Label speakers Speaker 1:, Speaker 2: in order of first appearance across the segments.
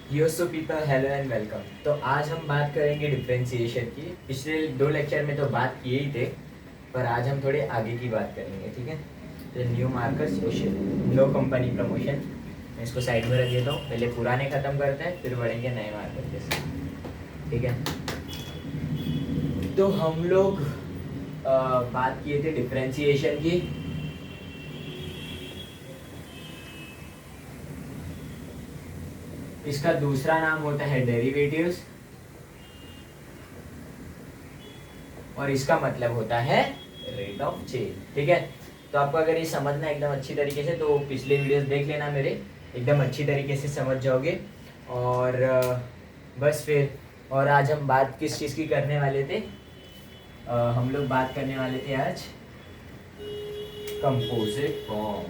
Speaker 1: So people hello and welcome. तो आज हम बात करेंगे डिफरेंशिएशन की। पिछले 2 लेक्चर में तो बात किए ही थे, पर आज हम थोड़े आगे की बात करेंगे। ठीक है, तो न्यू मार्कर सोशल लो कंपनी प्रमोशन, मैं इसको साइड में रख देता हूँ। पहले पुराने ख़त्म करते हैं, फिर बढ़ेंगे नए मार्कर के साथ। ठीक है, तो हम लोग बात किए थे डिफरेंशिएशन की। इसका दूसरा नाम होता है डेरिवेटिव्स, और इसका मतलब होता है रेट ऑफ चेंज। ठीक है, तो आपको अगर ये समझना एकदम अच्छी तरीके से, तो पिछले वीडियोस देख लेना मेरे, एकदम अच्छी तरीके से समझ जाओगे। और बस फिर, और आज हम बात किस चीज़ की करने वाले थे? हम लोग बात करने वाले थे आज कंपोजिट फॉर्म।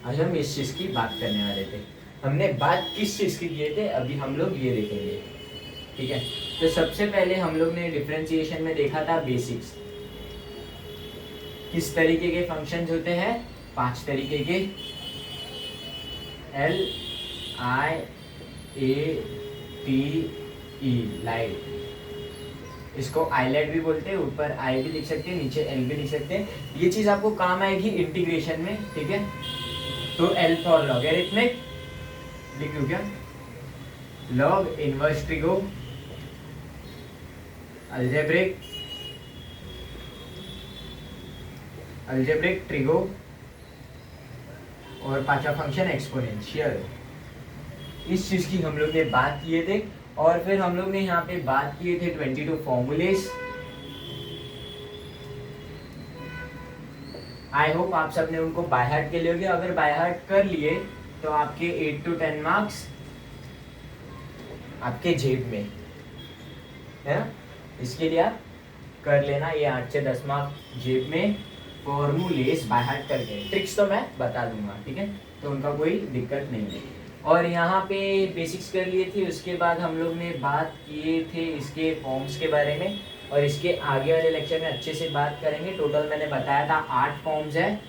Speaker 1: आज हम इस चीज़ की बात करने वाले थे। हमने बात किस चीज़ की किए थे, अभी हम लोग ये देखेंगे। ठीक है, तो सबसे पहले हम लोग ने डिफरेंशिएशन में देखा था बेसिक्स, किस तरीके के फंक्शंस होते हैं। 5 तरीके के, L I A T E, light. इसको आईलेट भी बोलते हैं, ऊपर आई भी लिख सकते हैं, नीचे एल भी लिख सकते हैं। ये चीज़ आपको काम आएगी इंटीग्रेशन में। ठीक है, तो L फॉर लॉगरिथमिक लिख दूं क्या? Log inverse trigo, algebraic trigo, और पांचवा फंक्शन एक्सपोनेंशियल। इस चीज की हम लोग ने बात किए थे। और फिर हम लोग ने यहाँ पे बात किए थे 22 फॉर्मूलेस। आई होप आप सबने उनको बाय हार्ट के लिए होंगे। अगर बाय हार्ट कर लिए तो आपके 8 to 10 मार्क्स आपके जेब में है ना। इसके लिए आप कर लेना, ये 8 से 10 मार्क्स जेब में फॉर्मूलेस बाय हार्ट करके। ट्रिक्स तो मैं बता दूंगा, ठीक है, तो उनका कोई दिक्कत नहीं है। और यहाँ पे बेसिक्स कर लिए थे, उसके बाद हम लोग ने बात किए थे इसके फॉर्म्स के बारे में, और इसके आगे वाले लेक्चर में अच्छे से बात करेंगे। टोटल मैंने बताया था 8 फॉर्म्स है,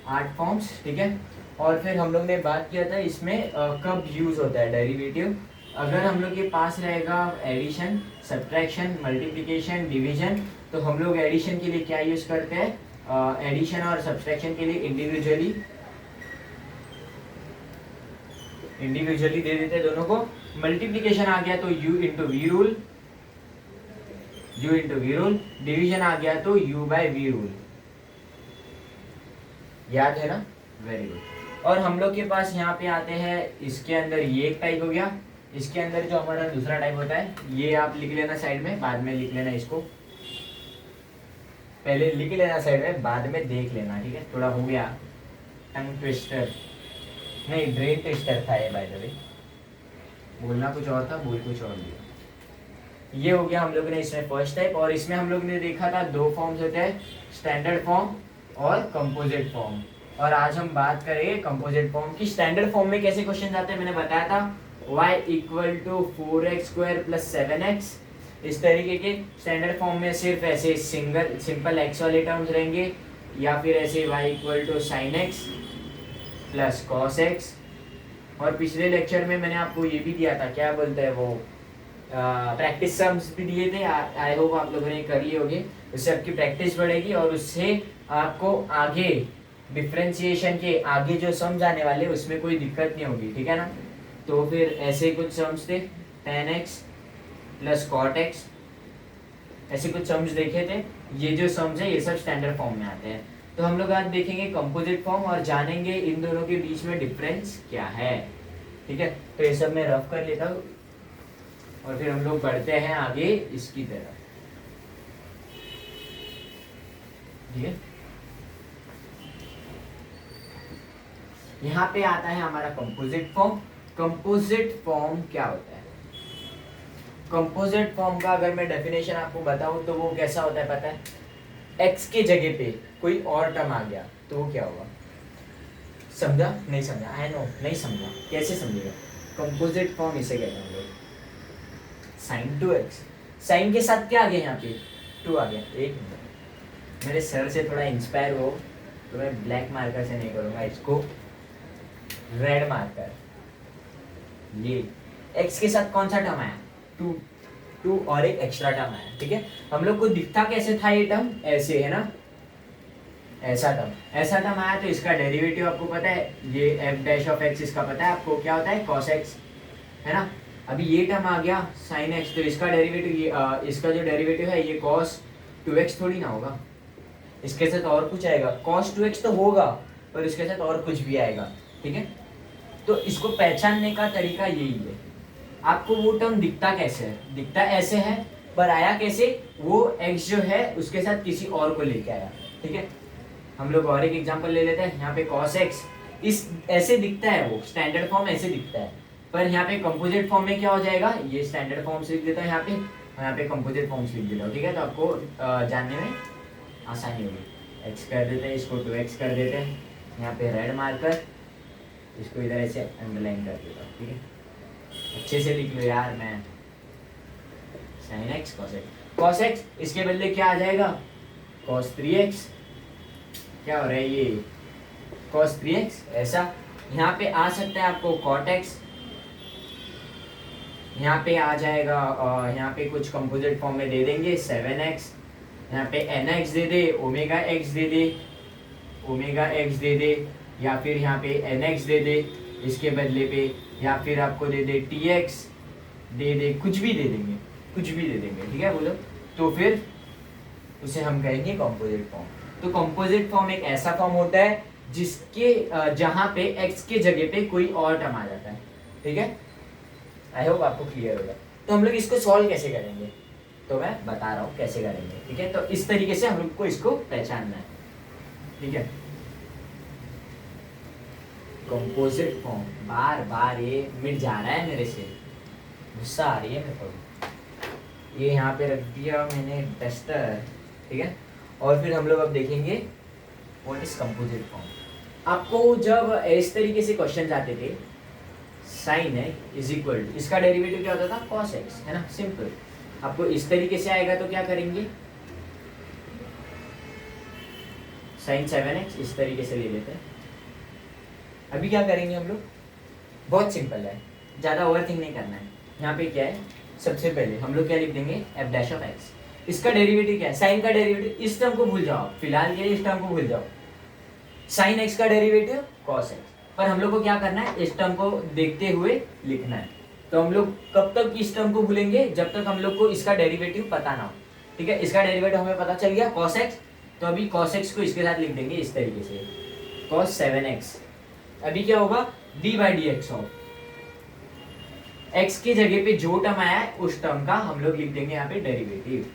Speaker 1: 8 फॉर्म्स। ठीक है, और फिर हम लोग ने बात किया था इसमें कब यूज़ होता है डेरिवेटिव। अगर हम लोग के पास रहेगा एडिशन, सब्ट्रैक्शन, मल्टीप्लिकेशन, डिवीजन, तो हम लोग एडिशन के लिए क्या यूज़ करते हैं? एडिशन और सब्ट्रैक्शन के लिए इंडिविजुअली दे देते हैं दोनों को। मल्टीप्लिकेशन आ गया तो u into v rule, division आ गया तो u बाय वी रूल। याद है ना? Very good. और हम लोग के पास यहाँ पे आते हैं, इसके अंदर ये एक टाइप हो गया। इसके अंदर जो हमारा दूसरा टाइप होता है, ये आप लिख लेना साइड में, बाद में लिख लेना इसको। पहले लिख लेना साइड में, बाद में देख लेना। ठीक है, थोड़ा हो गया टंग ट्विस्टर, नहीं ब्रेन ट्विस्टर था ये, बाय द वे। बोलना कुछ और था, बोल कुछ और दिया। ये हो गया हम लोग ने इसमें फर्स्ट टाइप। और इसमें हम लोग ने देखा था 2 फॉर्म्स होते हैं, स्टैंडर्ड फॉर्म और कंपोजिट फॉर्म। और आज हम बात करेंगे कंपोजिट फॉर्म की। स्टैंडर्ड फॉर्म में कैसे क्वेश्चन आते हैं मैंने बताया था, y equal to 4x² plus 7x। इस तरीके के स्टैंडर्ड फॉर्म में सिर्फ ऐसे सिंपल x वाले टर्म्स रहेंगे, या फिर ऐसे y equal to sine x plus cos x. और पिछले लेक्चर में मैंने आपको ये भी दिया था, क्या बोलते हैं वो, प्रैक्टिस सम्स भी दिए थे। आई होप आप लोगों ने कर लिए होंगे। उससे आपकी प्रैक्टिस बढ़ेगी, और उससे आपको आगे डिफरेंशिएशन के आगे जो सम्स आने वाले उसमें कोई दिक्कत नहीं होगी। ठीक है ना। तो फिर ऐसे कुछ सम्स थे, tan x plus cot x, ऐसे कुछ सम्स देखे थे। ये जो सम्स है ये सब स्टैंडर्ड फॉर्म में आते हैं। तो हम लोग आज देखेंगे कंपोजिट फॉर्म, और जानेंगे इन दोनों के बीच में डिफरेंस क्या है। ठीक है, तो ये सब मैं रफ कर लेता हूँ, और फिर हम लोग बढ़ते हैं आगे इसकी तरफ। ठीक है, यहाँ पे आता है हमारा कंपोजिट फॉर्म। कंपोजिट फॉर्म क्या होता है? कंपोजिट फॉर्म का अगर मैं डेफिनेशन आपको बताऊं तो वो कैसा होता है पता है? x के जगह पे कोई और टर्म आ गया तो वो क्या होगा? समझा? नहीं समझा? आई नो नहीं समझा, कैसे समझेगा? कंपोजिट फॉर्म इसे कहते हैं हम लोग। साइन 2x, साइन के साथ क्या आ गया यहाँ पे? 2 आ गया। एक मिनट, मेरे सर से थोड़ा इंस्पायर हो, तो मैं ब्लैक मार्कर से नहीं करूँगा इसको, रेड मार्कर। ये x के साथ कौन सा टर्म आया, 2 और एक एक्स्ट्रा टर्म आया, ठीक है। हम लोग को दिखता कैसे था ये टर्म, ऐसे है ना, ऐसा टर्म आया, तो इसका डेरिवेटिव आपको पता है, ये f डैश ऑफ x इसका पता है आपको क्या होता है, cos x, है ना। अभी ये टर्म आ गया sin x, तो इसका डेरिवेटिव ये इसका जो डेरिवेटिव है ये cos 2x थोड़ी ना होगा, इसके साथ और कुछ आएगा, cos 2x तो होगा पर इसके साथ और कुछ भी आएगा, ठीक है। तो इसको पहचानने का तरीका यही है, आपको वो टर्म दिखता कैसे है, दिखता ऐसे है पर आया कैसे, वो x जो है उसके साथ किसी और को लेके आया, ठीक है। हम लोग और एक एग्जांपल ले लेते हैं, यहाँ पे cos x इस ऐसे दिखता है, वो स्टैंडर्ड फॉर्म ऐसे दिखता है, पर यहाँ पे कंपोजिट फॉर्म में क्या हो जाएगा, ये स्टैंडर्ड फॉर्म लिख देता है यहाँ पे, और यहाँ पे कंपोजिट फॉर्म लिख देता हूँ, ठीक है। तो आपको जानने में आसानी होगी, x कर देते हैं, इसको 2x कर देते हैं, यहाँ पे रेड मार्कर, इसको इधर ऐसे अंडरलाइन कर देता हूँ, ठीक है। अच्छे से लिख लो यार, मैं sin x cos x इसके बदले क्या आ जाएगा, cos 3x, क्या हो रहा है ये cos 3x, ऐसा यहाँ पे आ सकता है आपको cot x, यहाँ पे आ जाएगा, यहाँ पे कुछ कंपोजिट फॉर्म में दे देंगे 7x, यहाँ पे nx दे दे, ओमेगा x दे दे, ओमेगा x दे दे, या फिर यहाँ पे nx दे दे इसके बदले पे, या फिर आपको दे दे tx दे दे, कुछ भी दे देंगे, कुछ भी दे देंगे, ठीक है बोलो। तो फिर उसे हम कहेंगे कंपोजिट फॉर्म। तो कंपोजिट फॉर्म एक ऐसा फॉर्म होता है जिसके जहाँ पे x के जगह पे कोई और टर्म आ जाता है, ठीक है। आई होप आपको क्लियर होगा। तो हम लोग इसको सॉल्व कैसे करेंगे, तो मैं बता रहा हूँ कैसे करेंगे, ठीक है। तो इस तरीके से हम लोग को इसको पहचानना है, ठीक है। कंपोजिट फॉर्म, बार बार ये मिट जा रहा है मेरे से, गुस्सा आ रही है मेरे को। ये यहाँ पे रख दिया मैंने टेस्टर, ठीक है। और फिर हम लोग अब देखेंगे व्हाट इज कंपोजिट फॉर्म। आपको जब इस तरीके से क्वेश्चन आते थे, साइन है इज इक्वल, इसका डेरिवेटिव क्या होता था, cos x, है ना, सिंपल। आपको इस तरीके से आएगा तो क्या करेंगे, साइन 7x इस तरीके से ले लेते हैं। अभी क्या करेंगे हम लोग, बहुत सिंपल है, ज़्यादा ओवरथिंक नहीं करना है। यहाँ पे क्या है, सबसे पहले हम लोग क्या लिख देंगे, f डैश ऑफ x, इसका डेरिवेटिव क्या है, साइन का डेरिवेटिव, इस टर्म को भूल जाओ फिलहाल के लिए, इस टर्म को भूल जाओ, साइन x का डेरिवेटिव cos x, पर हम लोग को क्या करना है, इस टर्म को देखते हुए लिखना है। तो हम लोग कब तक इस टर्म को भूलेंगे, जब तक हम लोग को इसका डेरिवेटिव पता ना हो, ठीक है। इसका डेरिवेटिव हमें पता चल गया cos x, तो अभी cos x को इसके साथ लिख देंगे इस तरीके से, cos 7x। अभी क्या होगा, d by d x of x की जगह पे जो टर्म आया है उस टर्म का हम लोग लिख देंगे यहाँ पे डेरिवेटिव,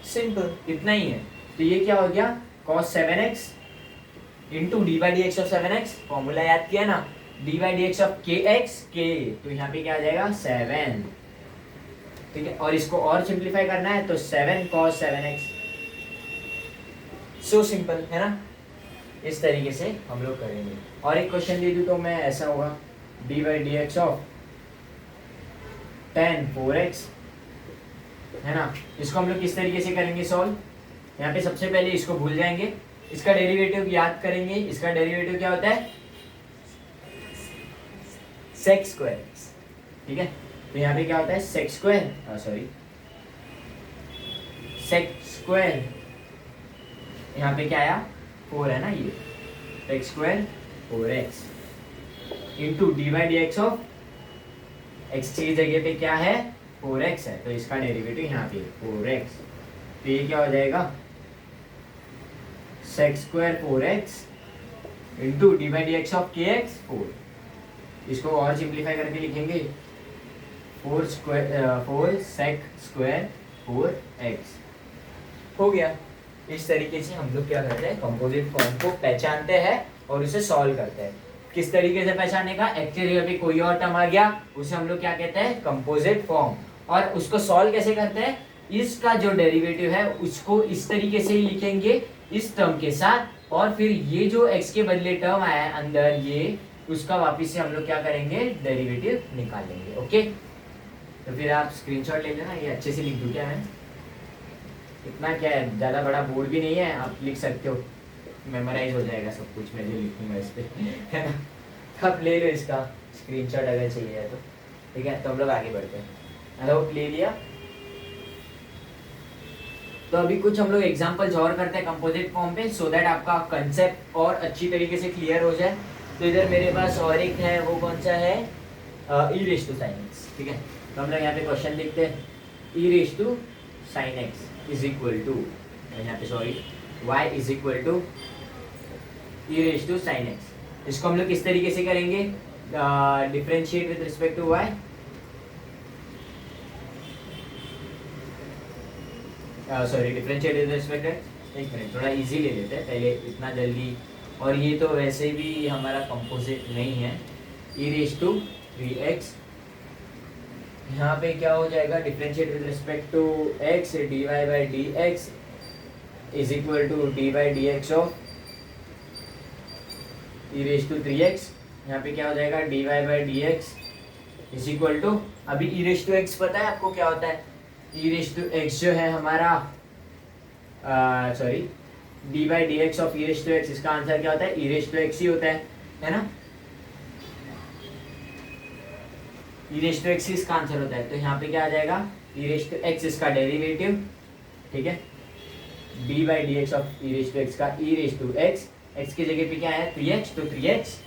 Speaker 1: सिंपल, इतना ही है। तो ये क्या हो गया, cos 7x into d by d x of 7x, formula याद किया ना, D by d x of kx, k, तो यहाँ पे क्या आ जाएगा 7, ठीक है। और इसको और सिंप्लीफाई करना है तो 7 cos 7x, सो सिंपल है ना। इस तरीके से हम लोग करेंगे। और एक क्वेश्चन दे दूं तो मैं, ऐसा होगा D by d x of tan 4x, है ना। इसको हम लोग किस तरीके से करेंगे सॉल्व, यहाँ पे सबसे पहले इसको भूल जाएंगे, इसका डेरिवेटिव याद करेंगे। इसका डेरिवेटिव क्या होता है, sec स्क्वायर, ठीक है। तो यहाँ पे क्या होता है sec square, sorry sec square, यहाँ पे क्या आया 4 है ना, ये sec square 4x into d by d x of x की जगह पे क्या है 4x है, तो इसका डेरिवेटिव यहाँ पे 4x, तो ये क्या हो जाएगा sec square 4x into d by d x of kx 4। इसको और सिंप्लीफाई करके लिखेंगे 4 sec स्क्वायर 4x, हो गया। इस तरीके से हम लोग क्या करते हैं, कंपोजिट फॉर्म को पहचानते हैं और उसे सॉल्व करते हैं। किस तरीके से पहचानने का, एक्स की जगह पे कोई और टर्म आ गया उसे हम लोग क्या कहते हैं, कंपोजिट फॉर्म। और उसको सॉल्व कैसे करते हैं, इसका जो डेरिवेटिव है उसको इस तरीके से ही लिखेंगे इस टर्म के साथ, और फिर ये जो x के बदले टर्म आया है अंदर ये, उसका वापिस से हम लोग क्या करेंगे, डेरिवेटिव निकालेंगे। ओके, तो फिर आप स्क्रीनशॉट ले लेना, ये अच्छे से लिख दूं क्या मैं, इतना क्या है, ज़्यादा बड़ा बोर्ड भी नहीं है, आप लिख सकते हो, मेमोराइज हो जाएगा सब कुछ मैं जो लिखूँगा इस पर, है ना। तो आप ले लो इसका स्क्रीनशॉट अगर चाहिए है तो, ठीक है। तो हम लोग आगे बढ़ते हैं। हेलो, ले लिया। तो अभी कुछ हम लोग एग्जांपल्स और करते हैं कंपोजिट फॉर्म पे, सो दैट आपका कंसेप्ट और अच्छी तरीके से क्लियर हो जाए। तो इधर मेरे पास और एक है, वो कौन सा है, e raise to sine x, ठीक है। तो हम लोग यहाँ पे क्वेश्चन लिखते हैं, e raise to sine x is equal to, यहाँ पे sorry, y is equal to e raise to sine x. इसको हम लोग किस तरीके से करेंगे, differentiate with respect to y, sorry differentiate with respect, एक मिनट थोड़ा इजी ले लेते हैं पहले, इतना जल्दी। और ये तो वैसे भी हमारा कंपोजिट नहीं है, ई रेज टू 3x, यहाँ पे क्या हो जाएगा, differentiate with respect to x, dy by d x is equal to d by d x of e raise to 3x। यहाँ पे क्या हो जाएगा, dy by d x is equal to, अभी ई रेज टू एक्स पता है आपको क्या होता है, ई रेज टू एक्स जो है हमारा, sorry d by d x of e raise to x, इसका आंसर क्या होता है, ई रेज टू एक्स ही होता है ना। ई रेज टू एक्स इसका आंसर होता है, तो यहाँ पे क्या आ जाएगा, ई रेज टू एक्स इसका डेरिवेटिव, ठीक है, d by d x of e raise to x का e raise to x, x की जगह पे क्या है 3x, तो 3x,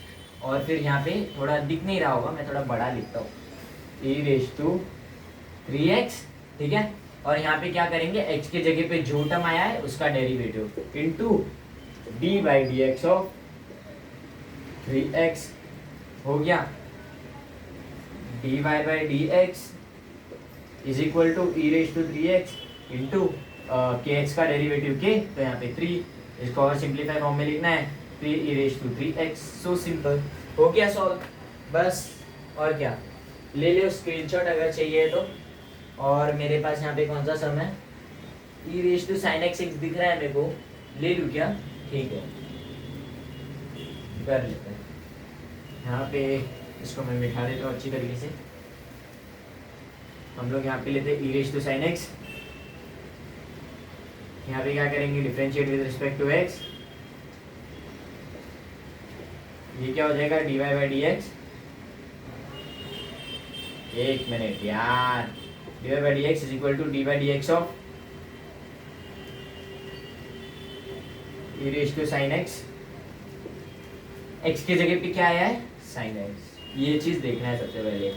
Speaker 1: और फिर यहाँ पे थोड़ा दिख नहीं रहा होगा, मैं थोड़ा बड़ा लिखता हूँ, ई रेज टू 3x, ठीक है। और यहाँ पे क्या करेंगे, x की जगह पे जो टर्म आया है उसका derivative into d by d x of 3x, हो गया, d y by d x is equal to e raise to 3x into के एक्स का डेरिवेटिव के, तो यहाँ पे 3, इसको और सिंप्लीफाई फॉर्म में लिखना है, 3 e raise to 3x, so simple, हो गया सॉल्व, बस। और क्या, ले लो स्क्रीनशॉट अगर चाहिए तो। और मेरे पास यहाँ पे कौन सा सम है, e raise to sine x दिख रहा है मेरे को, ले लूँ क्या, ठीक है कर लेते हैं। यहाँ पे इसको मैं बिठा देता हूँ अच्छी तरीके से। हम लोग यहाँ पे लेते हैं e raise to sine x, यहाँ पे क्या करेंगे, differentiate with respect to x, ये क्या हो जाएगा, d y by d x, एक मिनट यार, d y by d x is equal to d by d x of e raise to sine x, x की जगह पे क्या आया है, साइन एक्स। ये चीज देखना है सबसे पहले,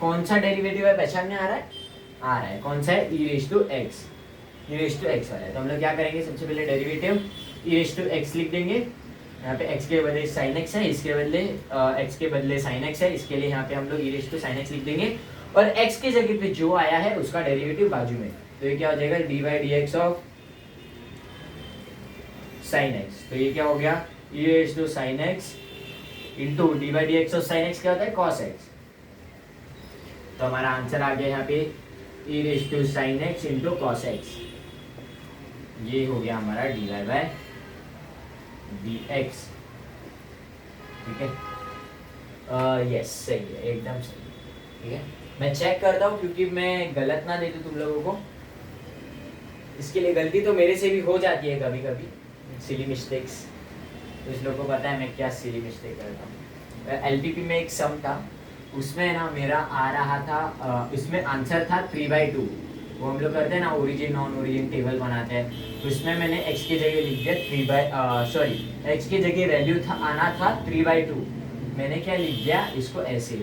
Speaker 1: कौन सा डेरिवेटिव है पहचान में आ रहा है, आ रहा है, कौन सा है, e raise to x, e raise to x वाला है। तो हम लोग क्या करेंगे, सबसे पहले derivative e raise to x लिख देंगे, यहाँ पे x के बदले साइन एक्स है, इसके बदले x के बदले साइन एक्स है, इसके लिए यहाँ पे हम लोग ई रेज टू साइन एक्स लिख देंगे, और x की जगह पे जो आया है उसका डेरिवेटिव बाजू में, तो ये क्या हो जाएगा, d by d x of sine x, तो ये क्या हो गया, e raise to sine x into d by d x of sine x क्या होता है, कॉस एक्स। तो हमारा आंसर आ गया यहाँ पे e raise to sine x into cos x, ये हो गया हमारा d y by d x, ठीक है। यस सही है, एकदम सही, ठीक है। मैं चेक करता हूँ क्योंकि मैं गलत ना दे दूँ तुम लोगों को, इसके लिए गलती तो मेरे से भी हो जाती है कभी कभी, सिली मिस्टेक्स, तो इस लोगों को पता है मैं क्या सिली मिस्टेक करता हूँ। एलपीपी में एक सम था, उसमें ना मेरा आ रहा था, इसमें आंसर था 3/2, वो हम लोग करते हैं ना ओरिजिन नॉन ओरिजिन टेबल बनाते हैं, तो इसमें मैंने x की जगह लिख दिया x की जगह वैल्यू था आना था 3/2, मैंने क्या लिख दिया इसको ऐसे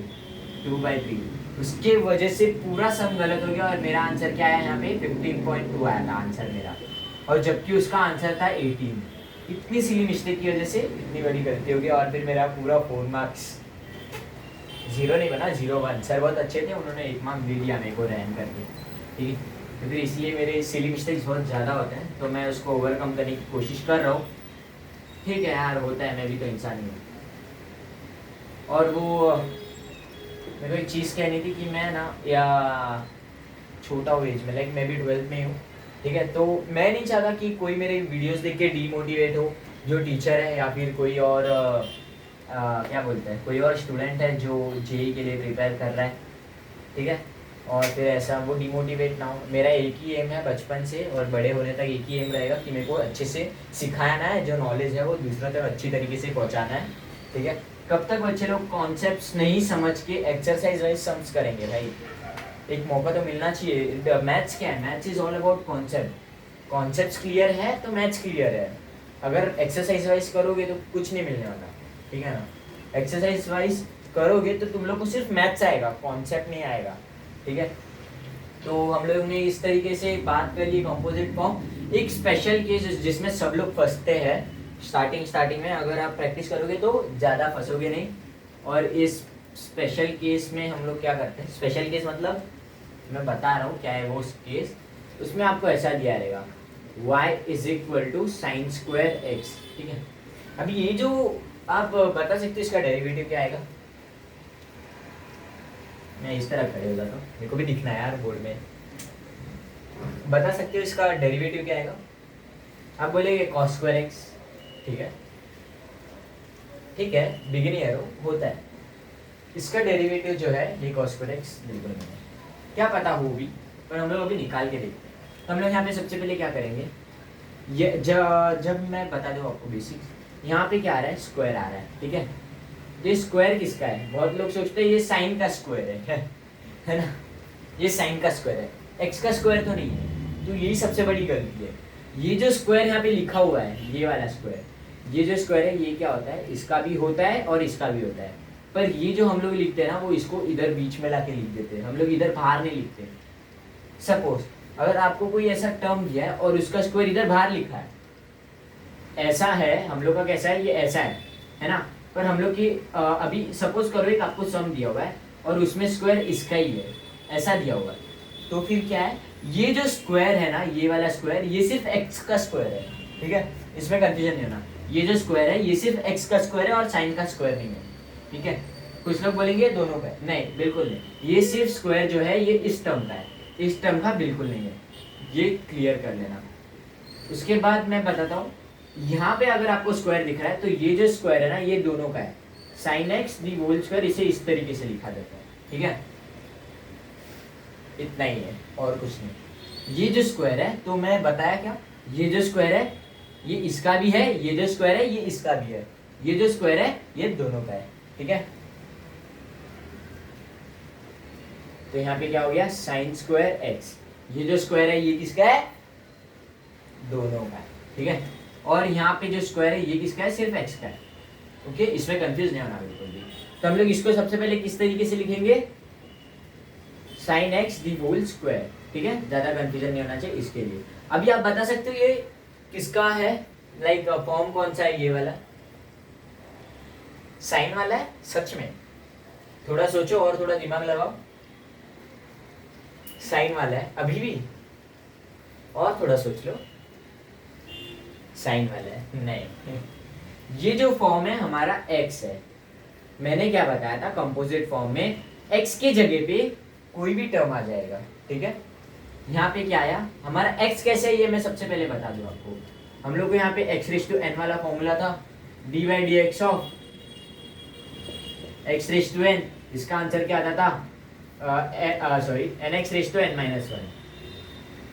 Speaker 1: 2/3, उसके वजह से पूरा सम गलत हो गया और मेरा आंसर क्या आया यहाँ पे 15.2 आया था आंसर मेरा, और जबकि उसका आंसर था 18। इतनी सिली मिस्टेक की वजह से इतनी बड़ी गलती हो गई और फिर मेरा पूरा 4 मार्क्स 0 नहीं बना, 0-1। सर बहुत अच्छे थे, उन्होंने 1 मार्क्स दे दिया मेरे को रहन करके, ठीक है। तो फिर इसलिए मेरे सिली मिस्टेक्स बहुत ज़्यादा होते हैं, तो मैं उसको ओवरकम करने की कोशिश कर रहा हूँ, ठीक है यार, होता है, मैं भी तो इंसान ही हूँ। और वो मेरे को एक चीज़ कहनी थी कि मैं ना या छोटा हूँ एज में, लाइक मैं भी 12th में हूँ, ठीक है। तो मैं नहीं चाहता कि कोई मेरे वीडियोस देख के डीमोटिवेट हो, जो टीचर है या फिर कोई और क्या बोलते हैं, कोई और स्टूडेंट है जो जेई के लिए प्रिपेयर कर रहा है, ठीक है। और फिर ऐसा वो डिमोटिवेट ना हो। मेरा एक ही एम है बचपन से और बड़े होने तक एक ही एम रहेगा कि मेरे को अच्छे से सिखाना है, जो नॉलेज है वो दूसरों तक अच्छी तरीके से पहुंचाना है, ठीक है। कब तक बच्चे लोग कॉन्सेप्ट्स नहीं समझ के एक्सरसाइज वाइज सम्स करेंगे भाई, एक मौका तो मिलना चाहिए। मैथ्स क्या है, maths is all about concept. Concepts clear है तो मैथ्स क्लियर है। अगर एक्सरसाइज वाइज करोगे तो कुछ नहीं मिलने वाला, ठीक है ना। एक्सरसाइज वाइज करोगे तो तुम लोग को सिर्फ मैथ्स आएगा, कॉन्सेप्ट नहीं आएगा, ठीक है। तो हम लोग ने इस तरीके से बात करी कंपोजिट फॉर्म। एक स्पेशल केस जिसमें सब लोग फंसते हैं स्टार्टिंग में, अगर आप प्रैक्टिस करोगे तो ज़्यादा फंसोगे नहीं। और इस स्पेशल केस में हम लोग क्या करते हैं, स्पेशल केस मतलब मैं बता रहा हूँ क्या है वो केस। उसमें आपको ऐसा दिया रहेगा y is equal to sine square x, ठीक है। अभी ये जो आप बता सकते हो इसका डेरिवेटिव क्या आएगा। मैं इस तरह खड़े हो जाता हूँ, मेरे को भी दिखना है यार बोर्ड में। बता सकते हो इसका डेरिवेटिव क्या आएगा। आप बोलेंगे cos स्क्वायर एक्स, ठीक है, ठीक है, बिगिनियर होता है। इसका डेरिवेटिव जो है ये cos स्क्वायर एक्स बिल्कुल नहीं है, क्या पता हो भी, पर हम लोग अभी निकाल के देखते हैं। तो हम लोग यहाँ पे सबसे पहले क्या करेंगे, ये जब मैं बता दूँ आपको बेसिक्स, यहाँ पे क्या आ रहा है, स्क्वायर आ रहा है, ठीक है। ये स्क्वायर किसका है, बहुत लोग सोचते हैं ये साइन का स्क्वायर है ना, ये साइन का स्क्वायर है, एक्स का स्क्वायर तो नहीं है। तो यही सबसे बड़ी गलती है। ये जो स्क्वायर यहाँ पे लिखा हुआ है, ये वाला स्क्वायर, ये जो स्क्वायर है ये क्या होता है, इसका भी होता है और इसका भी होता है। पर ये जो हम लोग लिखते हैं ना, वो इसको इधर बीच में लाके लिख देते हैं, हम लोग इधर बाहर नहीं लिखते। सपोज अगर आपको कोई ऐसा टर्म दिया है और उसका स्क्वायर इधर बाहर लिखा है, ऐसा है हम लोग का, कैसा है, ये ऐसा है ना। पर हम लोग की अभी सपोज करो एक आपको सम दिया हुआ है और उसमें स्क्वायर इसका ही है, ऐसा दिया हुआ है, तो फिर क्या है, ये जो स्क्वायर है ना, ये वाला स्क्वायर, ये सिर्फ एक्स का स्क्वायर है, ठीक है, इसमें कंफ्यूजन नहीं होना। ये जो स्क्वायर है ये सिर्फ एक्स का स्क्वायर है और साइन का स्क्वायर नहीं है, ठीक है। कुछ लोग बोलेंगे दोनों का है, नहीं बिल्कुल नहीं, ये सिर्फ स्क्वायर जो है ये इस टर्म का है, इस टर्म का बिल्कुल नहीं है, ये क्लियर कर लेना। उसके बाद मैं बताता हूँ, यहाँ पे अगर आपको स्क्वायर दिख रहा है तो ये जो स्क्वायर है ना, ये दोनों का है, sine x the whole square, इसे इस तरीके से लिखा जाता है, ठीक है। इतना ही है और कुछ नहीं। ये जो स्क्वायर है, तो मैं बताया क्या, ये जो स्क्वायर है ये इसका भी है, ये जो स्क्वायर है ये इसका भी है, ये जो स्क्वायर है ये दोनों का है, ठीक है। तो यहाँ पे क्या हो गया, साइन स्क्वायर एक्स, ये जो स्क्वायर है ये किसका है, दोनों का है, ठीक है। और यहाँ पे जो स्क्वायर है ये किसका है, सिर्फ एक्स का है, ओके। इसमें कंफ्यूज नहीं होना बिल्कुल भी। तो हम लोग इसको सबसे पहले किस तरीके से लिखेंगे, sine x the whole square, ठीक है, ज्यादा कंफ्यूजन नहीं होना चाहिए इसके लिए। अभी आप बता सकते हो ये किसका है, लाइक फॉर्म कौन सा है, ये वाला साइन वाला है, सच में थोड़ा सोचो और थोड़ा दिमाग लगाओ, साइन वाला है अभी भी, और थोड़ा सोच लो, साइन वाला है, नहीं, ये जो फॉर्म है हमारा एक्स है। मैंने क्या बताया था, कंपोजिट फॉर्म में एक्स के जगह पे कोई भी टर्म आ जाएगा, ठीक है। यहाँ पे क्या आया हमारा एक्स, कैसे है ये मैं सबसे पहले बता दूं आपको। हम लोग को यहाँ पे एक्स रेस टू एन वाला फॉर्मूला था, d by d x of x raise to n, इसका आंसर क्या आता था, sorry n x raise to n minus one,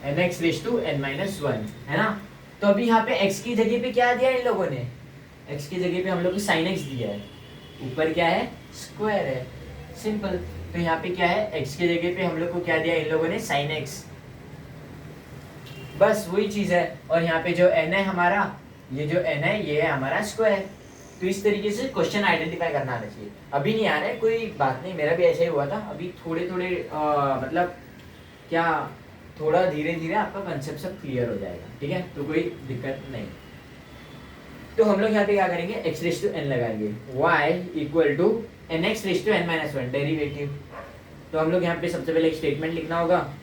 Speaker 1: n x raise to n minus one, है ना। तो अभी यहाँ पे x की जगह पे क्या दिया इन लोगों ने, x की जगह पे हम लोग को साइन x दिया है, ऊपर क्या है, स्क्वायर है, सिंपल। तो यहाँ पे क्या है, x की जगह पे हम लोग को क्या दिया इन लोगों ने, साइन x, बस वही चीज है। और यहाँ पे जो n है हमारा, ये जो n है ये है हमारा स्क्वायर। तो इस तरीके से क्वेश्चन आइडेंटिफाई करना आना चाहिए। अभी नहीं आ रहा है कोई बात नहीं, मेरा भी ऐसा ही हुआ था, अभी थोड़े थोड़े मतलब क्या, थोड़ा धीरे धीरे आपका कंसेप्ट सब क्लियर हो जाएगा, ठीक है, तो कोई दिक्कत नहीं। तो हम लोग यहाँ पे क्या करेंगे, एक्स रेस टू एन लगाएंगे, y equal to n x raise to n minus one, derivative. तो हम लोग यहाँ पे सबसे पहले एक स्टेटमेंट लिखना होगा,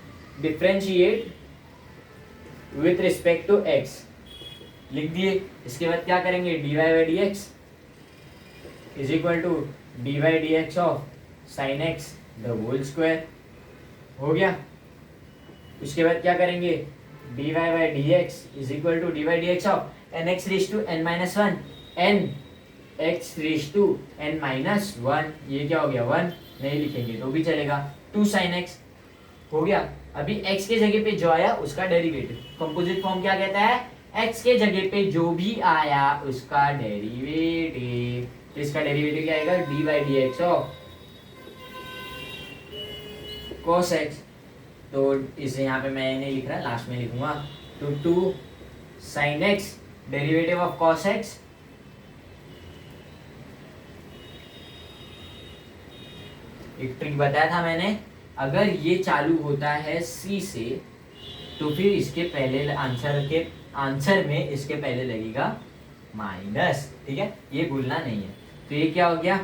Speaker 1: differentiate with respect to x, लिख दिए। इसके बाद क्या करेंगे, d y by d x is equal to d y d x of sine x the whole square, हो गया। उसके बाद क्या करेंगे, d y by d x is equal to d y d x of n x raise to n minus one, n x raise to n minus one, ये क्या हो गया, वन नहीं लिखेंगे तो भी चलेगा, टू साइन एक्स, हो गया। अभी x के जगह पे जो आया उसका डेरिवेटिव, कंपोजिट फॉर्म क्या कहता है, x के जगह पे जो भी आया उसका डेरिवेटिव। तो इसका डेरिवेटिव क्या आएगा, D by d x of cos x। तो इसे यहाँ पे मैं नहीं लिख रहा, लास्ट में लिखूंगा। तो 2 sin x derivative of cos x, एक ट्रिक बताया था मैंने, अगर ये चालू होता है c से तो फिर इसके पहले आंसर में इसके पहले लगेगा माइनस, ठीक है, ये भूलना नहीं है। तो ये क्या हो गया,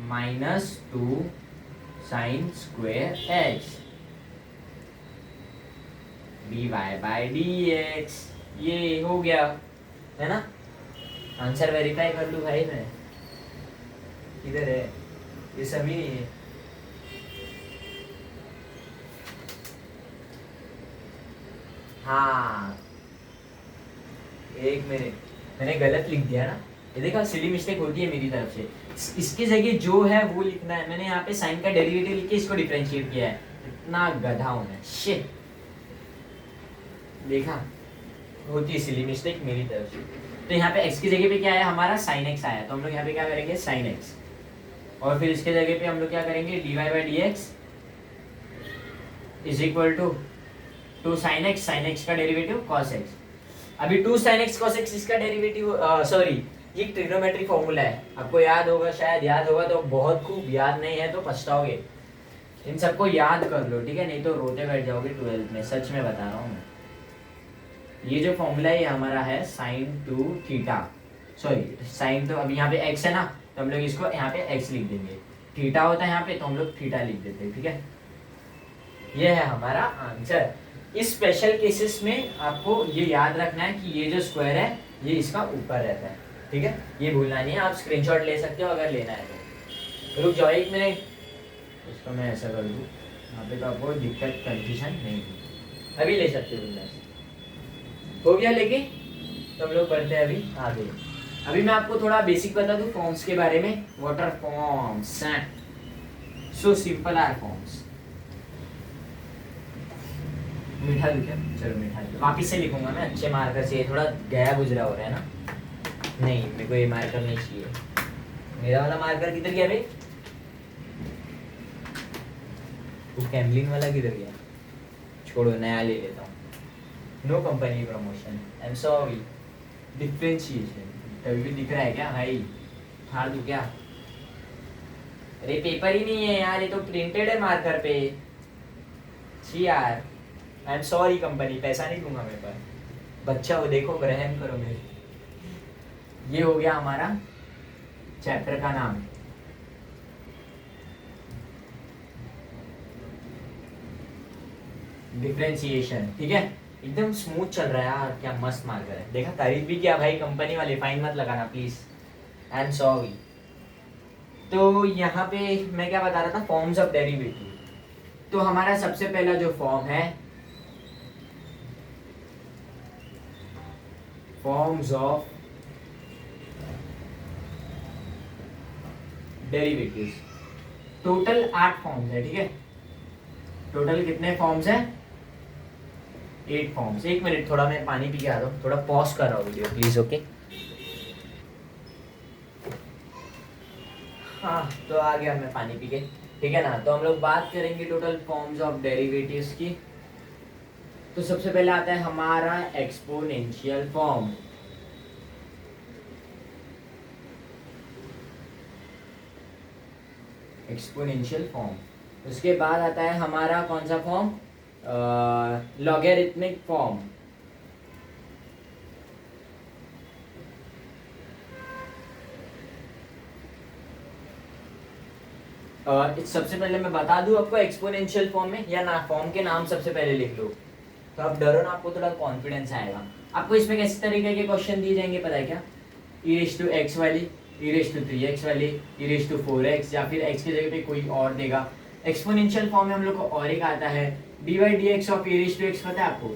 Speaker 1: -2 sin square x dy by dx, ये हो गया है ना। आंसर वेरीफाई कर लूँ भाई मैं, किधर है ये, सभी नहीं है। हाँ एक मिनट, मैंने गलत लिख दिया ना, ये देखा सिली मिस्टेक होती है मेरी तरफ से। इसके जगह जो है वो लिखना है, मैंने यहाँ पे साइन का डेरिवेटिव लिख के इसको डिफरेंशिएट किया है। इतना गधा हूं मैं, शिट। देखा, होती है सिली मिस्टेक मेरी तरफ से। तो यहाँ पे x की जगह पे क्या आया हमारा, साइन x आया, तो हम लोग यहाँ पे क्या करेंगे, साइन x, और फिर इसके जगह पे हम लोग क्या करेंगे, dy by d x is equal to 2 sin x का डेरिवेटिव cos x। अभी 2 sin x cos x इसका डेरिवेटिव, सॉरी ये ट्रिग्नोमेट्री फॉर्मूला है, आपको याद होगा, शायद याद होगा तो बहुत खूब, याद नहीं है तो पछताओगे। इन सबको याद कर लो, ठीक है, नहीं तो रोते बैठ जाओगे 12th में, सच में बता रहा हूँ मैं। ये जो फॉर्मूला है ये हमारा है sin 2 थीटा, सॉरी sin, तो अभी यहाँ पे x है ना, तो हम लोग इसको यहाँ पे x लिख देंगे, थीटा होता है यहाँ पे तो हम लोग थीटा लिख देते हैं, ठीक है। ये है हमारा आंसर। इस स्पेशल केसेस में आपको ये याद रखना है कि ये जो स्क्वायर है ये इसका ऊपर रहता है, ठीक है, ये भूलना नहीं है। आप स्क्रीनशॉट ले सकते हो अगर लेना है तो। रुक जाओ एक मिनट, इसको मैं ऐसा कर दूँ, यहाँ पे तो आपको दिक्कत कंफ्यूजन नहीं होगी, अभी ले सकते हो बिंदास। हो गया लेके, तो हम लोग बढ़ते हैं अभी आगे। अभी मैं आपको थोड़ा बेसिक बता दूं फॉर्म्स के बारे में। What are forms, so simple are forms. मीठा लिखा, चलो मीठा लिखा, वापिस से लिखूंगा मैं अच्छे मार्कर से, थोड़ा गया गुजरा हो रहा है ना। नहीं मेरे को ये मार्कर नहीं चाहिए, मेरा वाला मार्कर किधर गया भाई, वो कैमलिन वाला किधर गया, छोड़ो नया ले लेता हूँ। No company promotion, I am sorry. Differentiation तभी भी दिख रहा है क्या भाई, फाड़ दूं क्या, अरे पेपर ही नहीं है यार, ये तो प्रिंटेड है मार्कर पे, छी यार, आई एम सॉरी कंपनी, पैसा नहीं दूंगा मेरे पास, बच्चा हो देखो, रहम करो मेरे। ये हो गया हमारा चैप्टर का नाम, डिफरेंशिएशन, ठीक है। एकदम स्मूथ चल रहा है यार, क्या मस्त मार्कर है, देखा, तारीफ भी किया भाई कंपनी वाले, फाइन मत लगाना प्लीज, आई एम सॉरी। तो यहाँ पे मैं क्या बता रहा था, फॉर्म्स ऑफ डेरिवेटिव। तो हमारा सबसे पहला जो फॉर्म है, forms of derivatives, total 8 forms है, ठीक है। टोटल कितने फॉर्म्स हैं, 8 फॉर्म्स। एक मिनट, थोड़ा मैं पानी पी के आ रहा हूँ, थोड़ा पॉज कर रहा हूँ वीडियो प्लीज, ओके। हाँ तो आ गया मैं पानी पी के, ठीक है ना। तो हम लोग बात करेंगे टोटल फॉर्म्स ऑफ डेरिवेटिव्स की। तो सबसे पहले आता है हमारा एक्सपोनेंशियल फॉर्म, एक्सपोनेंशियल फॉर्म। उसके बाद आता है हमारा कौन सा फॉर्म, लॉगरिथमिक फॉर्म। सबसे पहले मैं बता दूं आपको एक्सपोनेंशियल फॉर्म में, या ना फॉर्म के नाम सबसे पहले लिख लो, तो आप डरो ना, आपको थोड़ा कॉन्फिडेंस आएगा। आपको इसमें कैसे तरीके के क्वेश्चन दिए जाएंगे पता है क्या, e⁻x वाली, e⁻3x वाली, e⁻4x, या फिर x की जगह पे कोई और देगा। एक्सपोनेंशियल फॉर्म में हम लोग को और एक आता है dy/dx ऑफ e⁻x, पता है आपको,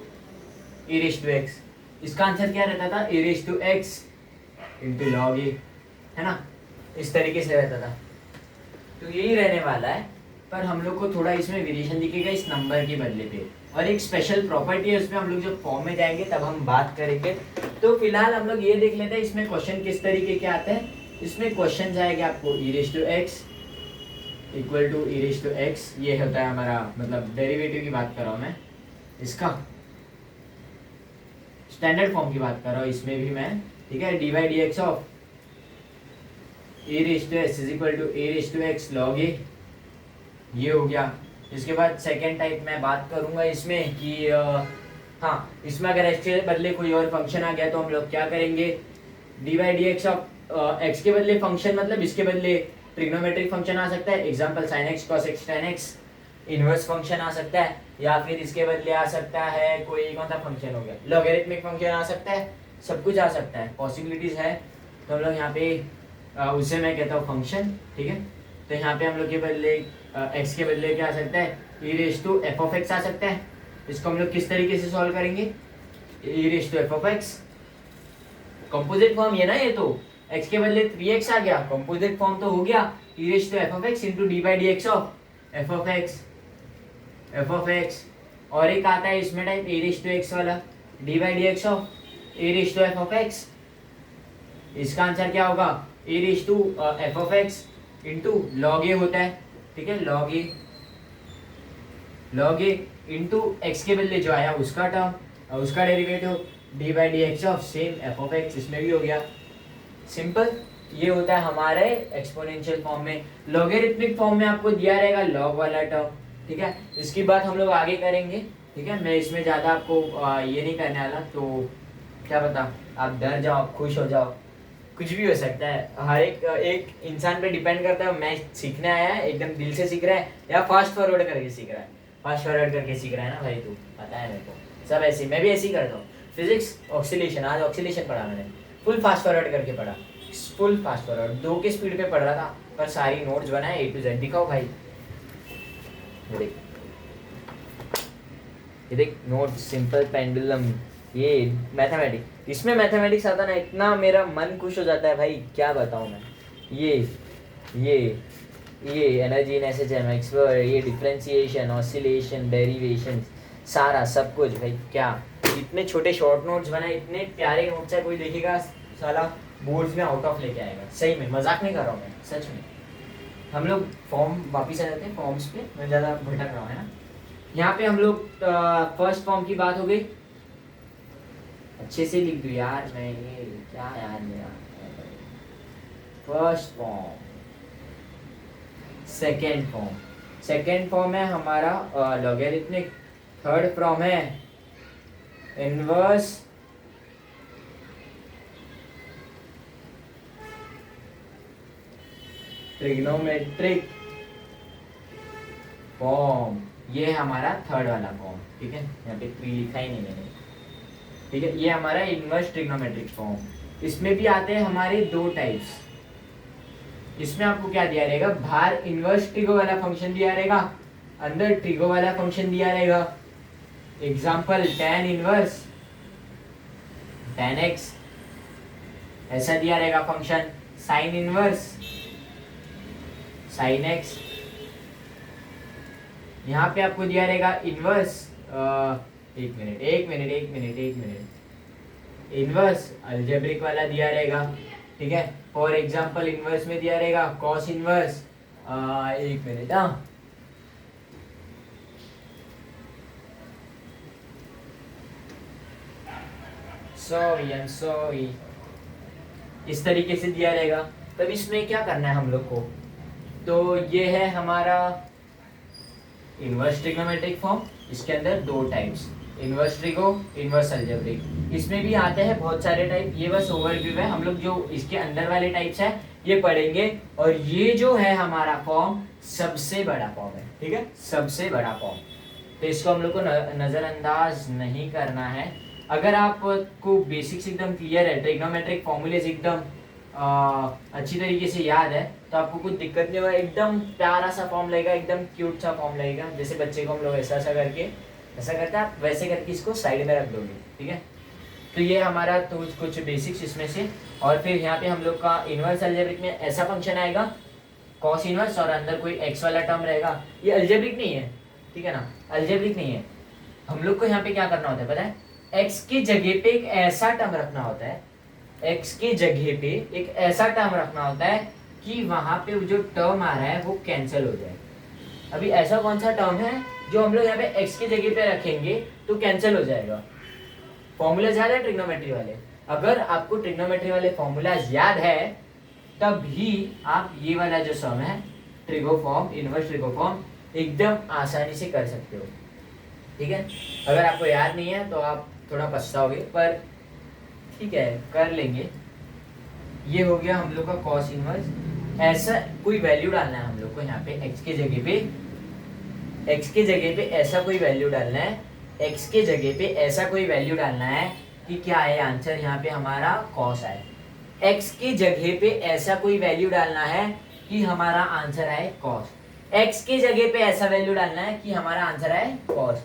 Speaker 1: e⁻x, इसका आंसर क्या रहता था, e⁻x into log a, है ना, इस तरीके से रहता था। तो यही रहने वाला है पर हम लोग को थोड़ा इसमें वेरिएशन दिखेगा इस नंबर के बदले पे, और एक स्पेशल प्रॉपर्टी है उसमें हम लोग जब फॉर्म में जाएंगे तब हम बात करेंगे। तो फिलहाल हम लोग ये देख लेते हैं इसमें क्वेश्चन किस तरीके के आते हैं। इसमें क्वेश्चन जाएगा आपको e raise to x equal to e raise to x, ये होता है हमारा मतलब डेरिवेटिव की बात कर रहा हूँ मैं, इसका स्टैंडर्ड फॉर्म की बात कर रहा हूँ इसमें भी मैं, ठीक है। dy dx of e raise to s is equal to a raise to x log a, ये हो गया। इसके बाद सेकेंड टाइप मैं बात करूंगा इसमें कि हाँ, इसमें अगर x के बदले कोई और फंक्शन आ गया तो हम लोग क्या करेंगे, dy dx ऑफ x के बदले फंक्शन मतलब इसके बदले ट्रिग्नोमेट्रिक फंक्शन आ सकता है, example sin x cos x tan x, inverse function आ सकता है, या फिर इसके बदले आ सकता है कोई कौन सा फंक्शन हो गया, लॉगरिथमिक फंक्शन आ सकता है, सब कुछ आ सकता है, पॉसिबिलिटीज है। तो हम लोग यहाँ पे उसे मैं कहता हूँ फंक्शन, ठीक है। तो यहाँ पे हम लोग के बदले x के बदले क्या आ सकता है, e raise to f of x आ सकता है। इसको हम लोग किस तरीके से सॉल्व करेंगे, e raise to f of x composite form ये ना, ये तो x के बदले 3x आ गया, कंपोजिट फॉर्म तो हो गया e raise to f of x into d by d x of f of x, और एक आता है इसमें type e raise to x वाला, d by d x of e raise to f of x। इसका answer क्या होगा, e raise to f of x into log a होता है, ठीक है, लॉग ए इंटू एक्स के बदले जो आया उसका टर्म और उसका derivative D by d x of same F of x, इसमें भी हो गया सिंपल। ये होता है हमारे एक्सपोनेंशियल फॉर्म में। लॉगरिथमिक फॉर्म में आपको दिया रहेगा लॉग वाला टर्म, ठीक है। इसकी बात हम लोग आगे करेंगे, ठीक है। मैं इसमें ज़्यादा आपको ये नहीं करने वाला, तो क्या पता आप डर जाओ, आप खुश हो जाओ, कुछ भी हो सकता है। हर एक इंसान पे डिपेंड करता है, मैं सीखने आया है एकदम दिल से सीख रहा है या फास्ट फॉरवर्ड करके सीख रहा है। फास्ट फॉरवर्ड करके सीख रहा है ना भाई, तू पता है मेरे को, सब ऐसे, मैं भी ऐसे ही करता हूँ। फिजिक्स ऑक्सीलेशन, आज ऑक्सीलेशन पढ़ा मैंने, फुल फास्ट फॉरवर्ड करके पढ़ा, फुल फास्ट फॉरवर्ड 2 के स्पीड पे पढ़ रहा था, पर सारी नोट्स बनाए A to Z। दिखाओ भाई, ये देख नोट, सिंपल पेंडुलम, ये मैथमेटिक्स, इसमें मैथमेटिक्स आता ना, इतना मेरा मन खुश हो जाता है भाई, क्या बताऊँ मैं। ये एनर्जी इन एसएचएम, ये डिफरेंशिएशन, ऑसिलेशन, डेरिवेशन, सारा सब कुछ भाई, क्या इतने छोटे शॉर्ट नोट्स बनाए, इतने प्यारे नोट्स है, कोई देखेगा साला बोर्ड्स में आउट ऑफ लेके आएगा, सही में मजाक नहीं कर रहा हूँ मैं, सच में। हम लोग फॉर्म वापिस आ जाते हैं, फॉर्म्स पे मैं ज़्यादा भटक रहा हूँ, है ना। यहाँ पे हम लोग फर्स्ट फॉर्म की बात हो गई, अच्छे से लिख दूँ यार मैं, ये क्या यार मेरा, फर्स्ट फॉर्म, सेकेंड फॉर्म है हमारा लॉगरिथमिक, थर्ड फॉर्म है इनवर्स, ट्रिग्नोमेट्रिक फॉर्म, ये है हमारा थर्ड वाला फॉर्म, ठीक है। यहाँ पे 3 लिखा ही नहीं मैंने, ठीक है। ये हमारा इनवर्स ट्रिग्नोमेट्रिक फॉर्म। इसमें भी आते हैं हमारे 2 टाइप्स। इसमें आपको क्या दिया रहेगा, बाहर इनवर्स ट्रिगो वाला फंक्शन दिया रहेगा, अंदर ट्रिगो वाला फंक्शन दिया रहेगा। Example tan inverse tan x, ऐसा दिया रहेगा function. sin inverse sin x, यहाँ पे आपको दिया रहेगा इनवर्स, एक मिनट, इनवर्स अलजेब्रिक वाला दिया रहेगा, ठीक है। फॉर एग्जाम्पल इनवर्स में दिया रहेगा कॉस इनवर्स, एक मिनट, हाँ, सॉरी, इस तरीके से दिया रहेगा। तब इसमें क्या करना है हम लोग को, तो ये है हमारा इनवर्स ट्रिग्नोमेट्रिक फॉर्म। इसके अंदर 2 types, inverse trigo, inverse algebraic. इसमें भी आते हैं बहुत सारे टाइप, ये बस ओवरव्यू है, हम लोग जो इसके अंदर वाले टाइप्स है ये पढ़ेंगे। और ये जो है हमारा फॉर्म सबसे बड़ा फॉर्म है, ठीक है, सबसे बड़ा फॉर्म, तो इसको हम लोग को नज़रअंदाज नहीं करना है। अगर आपको बेसिक्स एकदम क्लियर है, ट्रिग्नोमेट्रिक फॉर्मूलेज एकदम अच्छी तरीके से याद है, तो आपको कुछ दिक्कत नहीं होगा, एकदम प्यारा सा फॉर्म लगेगा, एकदम क्यूट सा फॉर्म लगेगा। जैसे बच्चे को हम लोग ऐसा करके ऐसा करते हैं, आप वैसे करके इसको साइड में रख दोगे, ठीक है। तो ये हमारा तो कुछ बेसिक्स इसमें से। और फिर यहाँ पे हम लोग का इनवर्स अलजेब्रिक में ऐसा फंक्शन आएगा कॉस इनवर्स और अंदर कोई एक्स वाला टर्म रहेगा। ये अलजेब्रिक नहीं है, ठीक है ना, अलजेब्रिक नहीं है। हम लोग को यहाँ पे क्या करना होता है पता है, एक्स की जगह पे एक ऐसा टर्म रखना होता है, एक्स की जगह पे एक ऐसा टर्म रखना होता है कि वहां पे जो टर्म आ रहा है वो कैंसिल हो जाए। अभी ऐसा कौन सा टर्म है जो हम लोग यहाँ पे एक्स की जगह पे रखेंगे तो कैंसिल हो जाएगा? फॉर्मूला याद है ट्रिग्नोमेट्री वाले? अगर आपको ट्रिग्नोमेट्री वाले फॉर्मूला याद है तब ही आप ये वाला जो सम है ट्रिगोफॉर्म, इनवर्स ट्रिगोफॉर्म एकदम आसानी से कर सकते हो, ठीक है। अगर आपको याद नहीं है तो आप थोड़ा पछताओगे, पर ठीक है कर लेंगे। ये हो गया हम लोग का कॉस इनवर्स। ऐसा कोई वैल्यू डालना है हम लोग को यहाँ पे एक्स के जगह पे, एक्स के जगह पे ऐसा कोई वैल्यू डालना है, एक्स के जगह पे ऐसा कोई वैल्यू डालना है कि क्या है आंसर यहाँ पे हमारा कॉस आए। एक्स के जगह पे ऐसा कोई वैल्यू डालना है कि हमारा आंसर आए कॉस। एक्स के जगह पे ऐसा वैल्यू डालना है कि हमारा आंसर आए कॉस।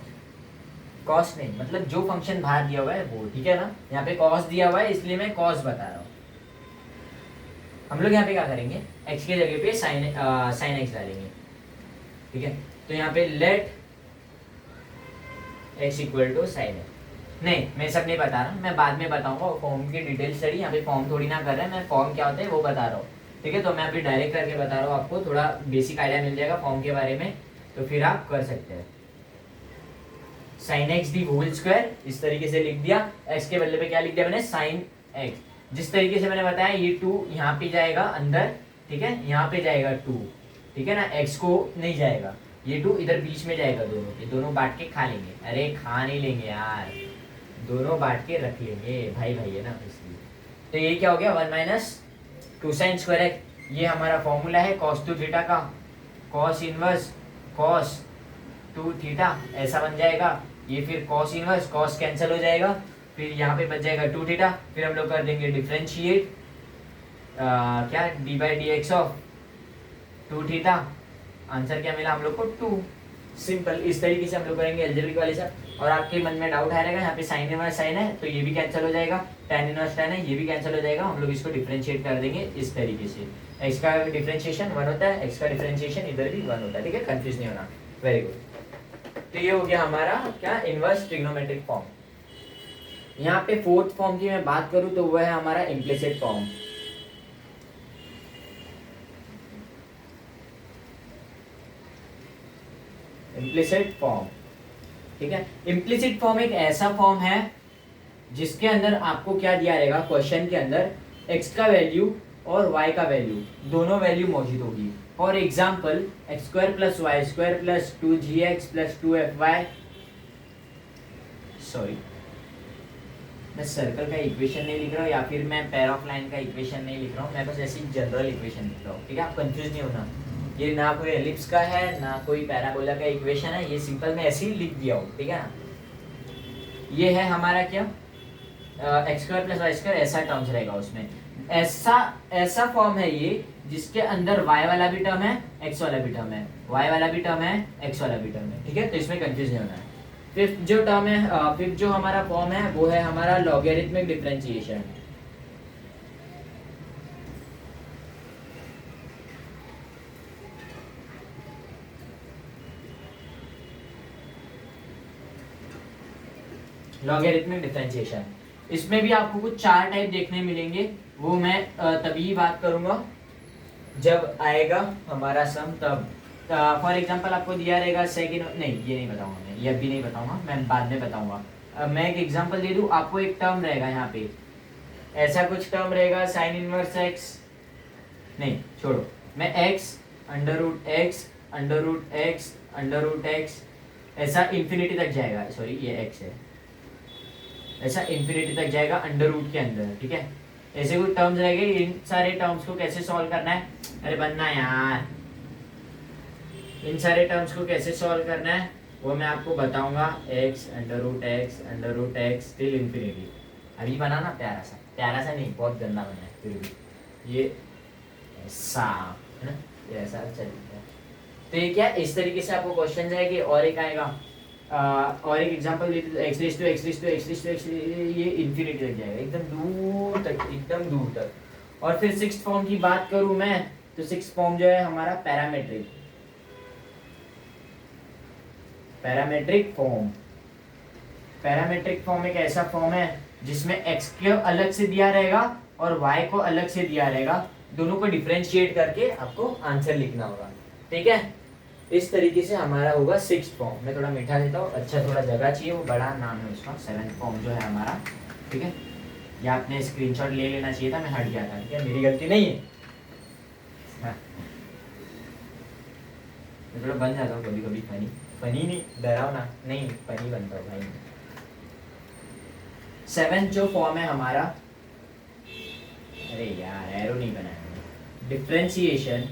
Speaker 1: कॉस नहीं, मतलब जो फंक्शन बाहर दिया हुआ है वो, ठीक है ना। यहाँ पे कॉस दिया हुआ है इसलिए मैं कॉस बता रहा हूँ। हम लोग यहाँ पे क्या करेंगे, एक्स के जगह पे साइन एक्स डालेंगे, ठीक है। तो यहाँ पे let x equal to sine x. नहीं, मैं सब नहीं बता रहा, मैं बाद में बताऊंगा फॉर्म की डिटेल स्टडी। यहाँ पे फॉर्म थोड़ी ना कर रहे हैं, मैं फॉर्म क्या होता है वो बता रहा हूँ, ठीक है। तो मैं अभी डायरेक्ट करके बता रहा हूँ, आपको थोड़ा बेसिक आइडिया मिल जाएगा फॉर्म के बारे में, तो फिर आप कर सकते हैं। Sine x the whole square इस तरीके से लिख दिया, एक्स के बदले पे क्या लिख दिया मैंने, साइन एक्स। जिस तरीके से मैंने बताया ये 2 यहाँ पे जाएगा अंदर, ठीक है, यहाँ पे जाएगा 2, ठीक है ना, एक्स को नहीं जाएगा, ये 2 इधर बीच में जाएगा, दोनों ये दोनों बांट के खा लेंगे। अरे खा नहीं लेंगे यार, दोनों बांट के रख लेंगे, भाई भाई है ना, इसलिए। तो ये क्या हो गया 1 माइनस 2 साइन स्क्वायर एक्स। ये हमारा फॉर्मूला है कॉस 2 थीटा का, कॉस इनवर्स कॉस 2 थीटा ऐसा बन जाएगा। ये फिर कॉस इनवर्स, कॉस कैंसिल हो जाएगा, फिर यहाँ पे बच जाएगा 2 थीटा। फिर हम लोग कर देंगे डिफरेंशिएट, क्या D by d x of 2 theta. Answer क्या मिला हम लोग को 2। सिंपल, इस तरीके से हम लोग करेंगे अलजेब्रिक वाले सब। और आपके मन में डाउट आएगा यहाँ पे साइन इनवर्स साइन है तो ये भी कैंसिल हो जाएगा, tan इनवर्स tan है ये भी कैंसिल हो जाएगा। हम लोग इसको डिफरेंशिएट कर देंगे इस तरीके से। एक्स का डिफरेंशिएशन 1 होता है, एक्स का डिफरेंशिएशन इधर भी 1 होता है, ठीक है, कंफ्यूज नहीं होना। Very good. तो ये हो गया हमारा क्या, इनवर्स ट्रिग्नोमेट्रिक फॉर्म। यहाँ पे फोर्थ फॉर्म की मैं बात करूं तो वह है हमारा इम्प्लिसिट फॉर्म। इम्प्लिसिट फॉर्म, ठीक है। इम्प्लिसिट फॉर्म एक ऐसा फॉर्म है जिसके अंदर आपको क्या दिया रहेगा, क्वेश्चन के अंदर x का वैल्यू और y का वैल्यू दोनों वैल्यू मौजूद होगी। For example x square plus y square plus 2gx plus 2fy, sorry मैं सर्कल का इक्वेशन नहीं लिख रहा हूँ या फिर मैं पैर ऑफ लाइन का इक्वेशन नहीं लिख रहा हूँ, मैं बस ऐसी जनरल इक्वेशन लिख रहा हूँ, ठीक है। आप कंफ्यूज नहीं होना, ये ना कोई एलिप्स का है ना कोई पैराबोला का इक्वेशन है, ये सिंपल मैं ऐसे ही लिख दिया हूँ, ठीक है ना। ये है हमारा क्या, x square plus y square, ऐसा टर्म्स रहेगा उसमें। ऐसा फॉर्म है ये जिसके अंदर y वाला भी टर्म है, x वाला भी टर्म है, y वाला भी टर्म है, x वाला भी टर्म है, ठीक है। तो इसमें कंफ्यूज नहीं होना है। फिफ्थ जो टर्म है, फिफ्थ जो हमारा फॉर्म है वो है हमारा लॉगरिथमिक डिफरेंशिएशन। लॉगरिथमिक डिफरेंशिएशन, इसमें भी आपको कुछ 4 टाइप देखने मिलेंगे, वो मैं तभी बात करूंगा जब आएगा हमारा सम तब। फॉर एग्जांपल आपको दिया रहेगा सेकंड, नहीं ये नहीं बताऊंगा मैं, ये अभी नहीं बताऊंगा, मैं बाद में बताऊंगा। मैं एक एग्जांपल दे दूं आपको, एक टर्म रहेगा यहाँ पे, ऐसा कुछ टर्म रहेगा साइन इनवर्स एक्स, नहीं छोड़ो, मैं x under root x under root x under root x ऐसा इन्फिनिटी तक जाएगा, सॉरी ये एक्स है, ऐसा इन्फिनिटी तक जाएगा अंडर रूट के अंदर, ठीक है। ऐसे कुछ टर्म्स रहेंगे, इन सारे टर्म्स को कैसे सॉल्व करना है, अरे बनना यार, इन सारे टर्म्स को कैसे सॉल्व करना है वो मैं आपको बताऊंगा। X under root x till infinity. अभी बनाना प्यारा सा नहीं, बहुत गंदा बना है, फिर भी ये ऐसा है ना, ये ऐसा चलेगा। तो ये क्या, इस तरीके से आपको क्वेश्चन जाएगी। और एक आएगा, और एक एग्जांपल एक्स रेज़ टू ये इन्फिनिटी तक जाएगा, एकदम दूर तक, एकदम दूर तक। और फिर सिक्स्थ फॉर्म की बात करूं मैं तो सिक्स फॉर्म जो है हमारा parametric, parametric form. Parametric form एक ऐसा फॉर्म है जिसमें x को अलग से दिया रहेगा और y को अलग से दिया रहेगा, दोनों को डिफरेंशिएट करके आपको आंसर लिखना होगा। ठीक है, इस तरीके से हमारा होगा सिक्स फॉर्म। मैं थोड़ा मीठा देता हूँ, अच्छा थोड़ा जगह चाहिए, वो बड़ा नाम है उसका। सेवेंथ फॉर्म जो है हमारा, ठीक है, या आपने स्क्रीनशॉट ले लेना चाहिए था, मैं हट गया था। ठीक है, मेरी गलती नहीं है। हाँ, मैं थोड़ा बन जाता हूँ कभी कभी फनी, फनी नहीं, डरावना नहीं, फनी बनता हूँ भाई। सेवेंथ जो फॉर्म है हमारा, अरे यार एरो नहीं बनाया, differentiation,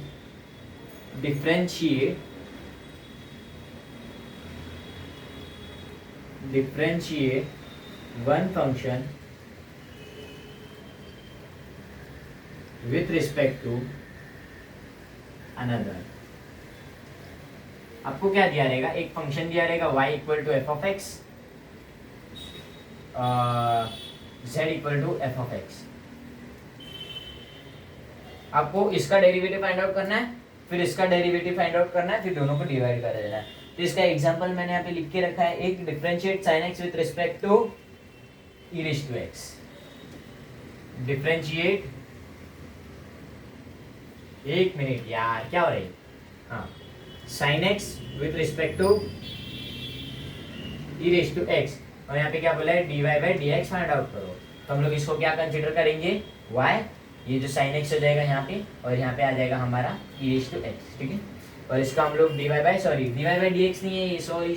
Speaker 1: differentiate, differentiate one function with respect to another। आपको क्या दिया रहेगा, एक फंक्शन दिया रहेगा y equal to f of x, z equal to f of x. आपको इसका डेरिवेटिव फाइंड आउट करना है, फिर इसका डेरिवेटिव फाइंड आउट करना है, फिर दोनों को डिवाइड कर देना है। तो इसका एग्जांपल मैंने यहाँ पे लिख के रखा है, एक differentiate sin x with respect to e raise to x, differentiate, एक मिनट यार क्या हो रही है, हाँ, sin x with respect to e raise to x, और यहाँ पे क्या बोला है, dy by dx find out करो। तो हम लोग इसको क्या कंसीडर करेंगे, y, ये जो sin x हो जाएगा यहाँ पे, और यहाँ पे आ जाएगा हमारा e रेज़ टू x। ठीक है, और इसका हम लोग dy बाई dx नहीं है ये, सॉरी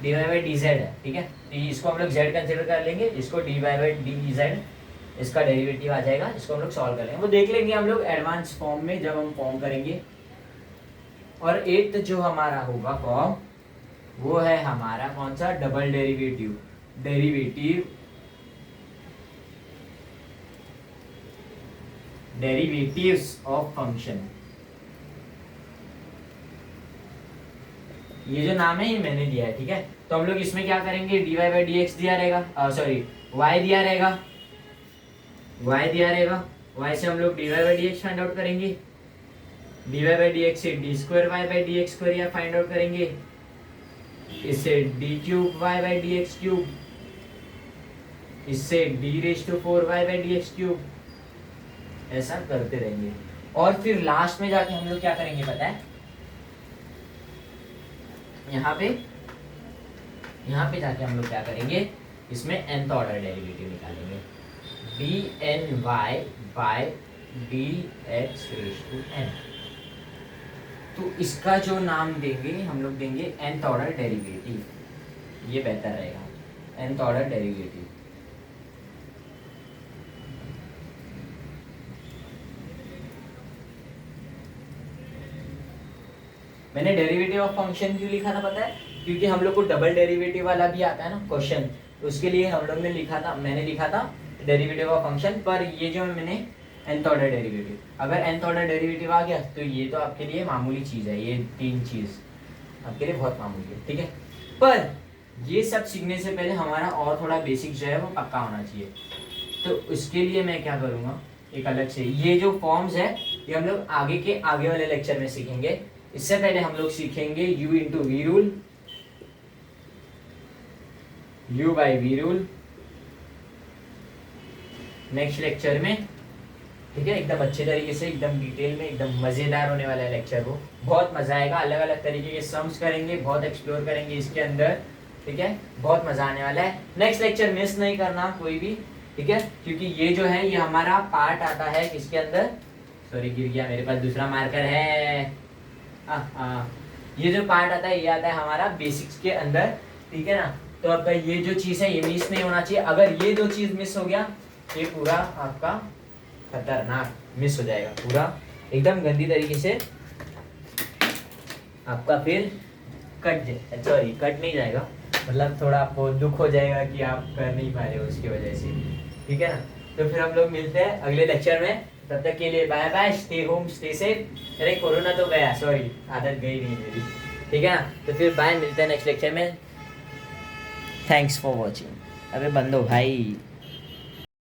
Speaker 1: dy बाई dz है। ठीक है, तो इसको हम लोग z कंसीडर कर लेंगे, इसको dy बाई dz, इसका डेरिवेटिव आ जाएगा, इसको हम लोग सॉल्व कर लेंगे, वो देख लेंगे हम लोग एडवांस फॉर्म में जब हम फॉर्म करेंगे। और एट्थ जो हमारा होगा फॉर्म, वो है हमारा कौन सा, double derivative, derivatives of function. ये जो नाम है ये मैंने दिया है। ठीक है, तो हम लोग इसमें क्या करेंगे, dy बाई dx दिया रहेगा, सॉरी y दिया रहेगा, y से हम लोग dy by dx find out करेंगे, dy बाई dx से d square y by dx square या फाइंड आउट करेंगे, इससे d cube y by dx cube, इससे d raise to 4y by dx cube, ऐसा करते रहेंगे। और फिर लास्ट में जाके हम लोग क्या करेंगे पता है, यहाँ पे जाके हम लोग क्या करेंगे, इसमें nth ऑर्डर डेरिवेटिव निकालेंगे, dny by dx raise to n। तो इसका जो नाम देंगे हम लोग देंगे nth ऑर्डर डेरिवेटिव, ये बेहतर रहेगा, nth ऑर्डर डेरिवेटिव। मैंने डेरिवेटिव ऑफ फंक्शन क्यों लिखा था पता है, क्योंकि हम लोग को डबल डेरिवेटिव वाला भी आता है ना क्वेश्चन, तो उसके लिए हम लोग ने मैंने लिखा था डेरिवेटिव ऑफ फंक्शन। पर ये जो मैंने nth ऑर्डर डेरिवेटिव, अगर nth ऑर्डर डेरिवेटिव आ गया तो ये तो आपके लिए मामूली चीज़ है, ये तीन चीज़ आपके लिए बहुत मामूली है। ठीक है, पर ये सब सीखने से पहले हमारा और थोड़ा बेसिक जो है वो पक्का होना चाहिए। तो उसके लिए मैं क्या करूँगा, एक अलग से ये जो फॉर्म्स है ये हम लोग आगे वाले लेक्चर में सीखेंगे। इससे पहले हम लोग सीखेंगे u into v rule, u by v rule next lecture में। ठीक है, एकदम अच्छे तरीके से, एकदम डिटेल में, एकदम मज़ेदार होने वाला है लेक्चर, वो बहुत मज़ा आएगा। अलग अलग तरीके के सम्स करेंगे, बहुत एक्सप्लोर करेंगे इसके अंदर। ठीक है, बहुत मज़ा आने वाला है। नेक्स्ट लेक्चर मिस नहीं करना कोई भी, ठीक है, क्योंकि ये जो है ये हमारा पार्ट आता है किसके अंदर, सॉरी गिर गया, मेरे पास दूसरा मार्कर है। ये जो पार्ट आता है ये आता है हमारा बेसिक्स के अंदर। ठीक है ना, तो आपका ये जो चीज़ है ये मिस नहीं होना चाहिए। अगर ये दो चीज़ मिस हो गया ये पूरा आपका खतरनाक मिस हो जाएगा, पूरा एकदम गंदी तरीके से आपका फिर कट नहीं जाएगा, मतलब थोड़ा आपको दुख हो जाएगा कि आप कर नहीं पा रहे हो उसकी वजह से। ठीक है ना, तो फिर हम लोग मिलते हैं अगले लेक्चर में, तब तक के लिए bye bye, stay home stay safe. अरे कोरोना तो गया, सॉरी आदत गई नहीं मेरी। ठीक है ना, तो फिर बाय, मिलते हैं नेक्स्ट लेक्चर में। Thanks for watching. अबे बंदो भाई।